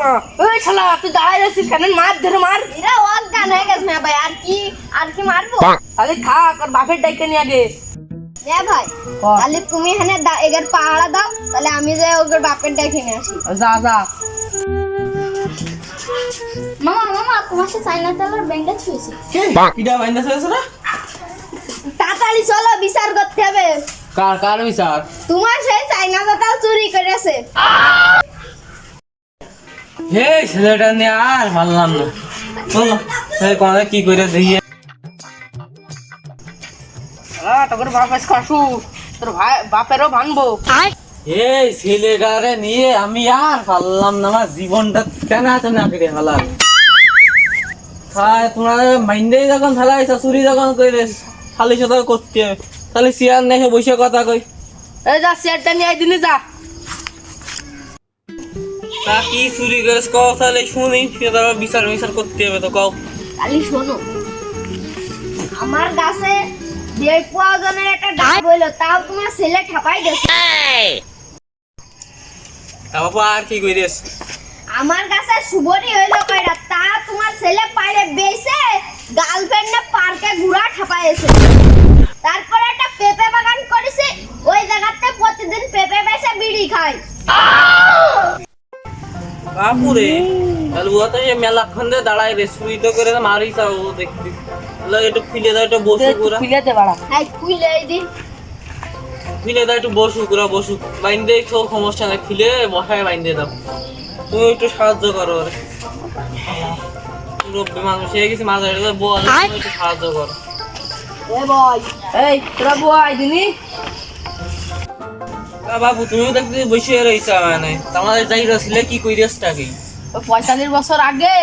না। ওই শালা তুই দাঁড়ায় আছিস কেন? মার ধরে মার। এরা অজ্ঞান হয়ে গেছে না ভাই, আর কি মারবো? তাহলে থাক আর বাপের ডাইকে নিয়ে আগে। এ ভাই তাহলে তুমি এখানে এগের পাহাড়া দাও, তাহলে আমি যাই ওদের বাপের ডাকে নিয়ে আসি। যা যা। মামা তোমার সাথে চাইনা তেলের ব্যান্ডেজ হয়েছে। কিডা বাইন্দা হয়েছে না? তাড়াতাড়ি চলো, বিচার করতে হবে। কার বিচার? তোমার সেই চাইনা তেল চুরি করেছে। হে ছেলেটা নিয়ে আর ভাবলাম না। চলো কোন কি করে দেখি। তোর বাপ আজকে আসুক, তোর ভাই বাপেরও ভাঙবো। এই ছেলেটারে নিয়ে আমি আর পারলাম না, আমার জীবনটা কেন আছে না কেটে ফেলার। তোমার মাইন্ডে যখন ফেলাইছ চুরি যখন করে খালি সদা করতে হবে, তাহলে চেয়ার নেই বসে কথা কই। এই যা চেয়ারটা নিয়ে আই দিনে যা। তা কি চুরি করেছ কও, তাহলে শুনি সেটা বিচার করতে হবে তো কও। তাহলে শোনো, আমার কাছে 1.5 পোয়া ওজনের একটা ডাব হইলো, তাও তোমার ছেলে ঠাপাই দিয়েছে। তা বাবা আর কি কইরেছ? আমার কাছে সুবরি হইলো কয়টা, তা তোমার ছেলে পাইলে বেসে গার্লফ্রেন্ডে পার্কে ঘুরা ঠাপাইছে। তারপরে একটা পেঁপে বাগান করেছে, ওই জায়গাতে প্রতিদিন পেঁপে বেচে বিড়ি খায়। বাপুরে তাহলে ও তো মেলাক্ষণ ধরে দাঁড়ায় রে, শুই তো করে মারিস ও দেখবি। একটু ফিলে দাও, একটু বসু পুরা খুলে দে বাড়া। এই খুইলে এই দিন ফিলে দাও, একটু বসু পুরা বসু বাইন্দে তো সমস্যা নাই, ফিলে বসায় বাইন্দে দাও। তুমি একটু সাহায্য করো ওরে, রব্বি মানুষ হয়ে গেছে, মাঝে বল একটু সাহায্য করো। এ বয় এই তোরা বয় দিনি। বাবু তুমিও দেখতে বসে রয়েছ, মানে তোমাদের যাই ছিল কি কইরেছটাকে? 45 বছর আগে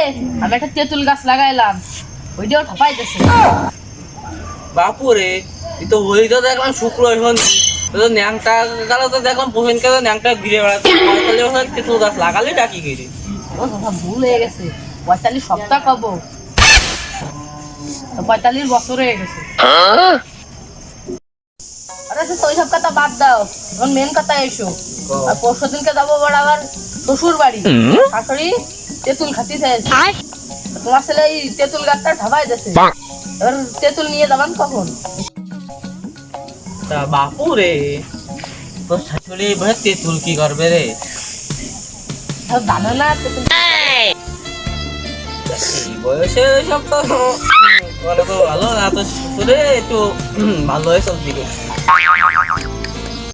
আমি একটা তেঁতুল গাছ লাগাইলাম, ওইটাও ঠাপাই দিয়েছে। বাপুরে এই তো হই তো দেখলাম শুক্র এখন ন্যাংটা গালা তো দেখলাম পোহেন কাজ ন্যাংটা ঘিরে বেড়াচ্ছে। 45 বছর তেঁতুল গাছ লাগালে ডাকি গেছে। ও কথা ভুল হয়ে গেছে, 45 সপ্তাহ কব, 45 বছর হয়ে গেছে। আরে তো ওইসব কথা বাদ দাও, এখন মেন কথা এসো। আর পরশু দিনকে যাবো বড় আবার শ্বশুর বাড়ি, শাশুড়ি তেঁতুল খাতি চাইছে। তোমার ছেলে এই তেঁতুল গাছটা ঠাপাই দিয়েছে, এবার তেঁতুল নিয়ে যাবান কখন? তা বাপুরে তোর শাশুড়ি ভাই তেঁতুল কি করবে রে? জানো না তেঁতুল এই বয়সে সব তো ভালো না, তো শ্বশুরে একটু ভালো হয়ে সব দিকে।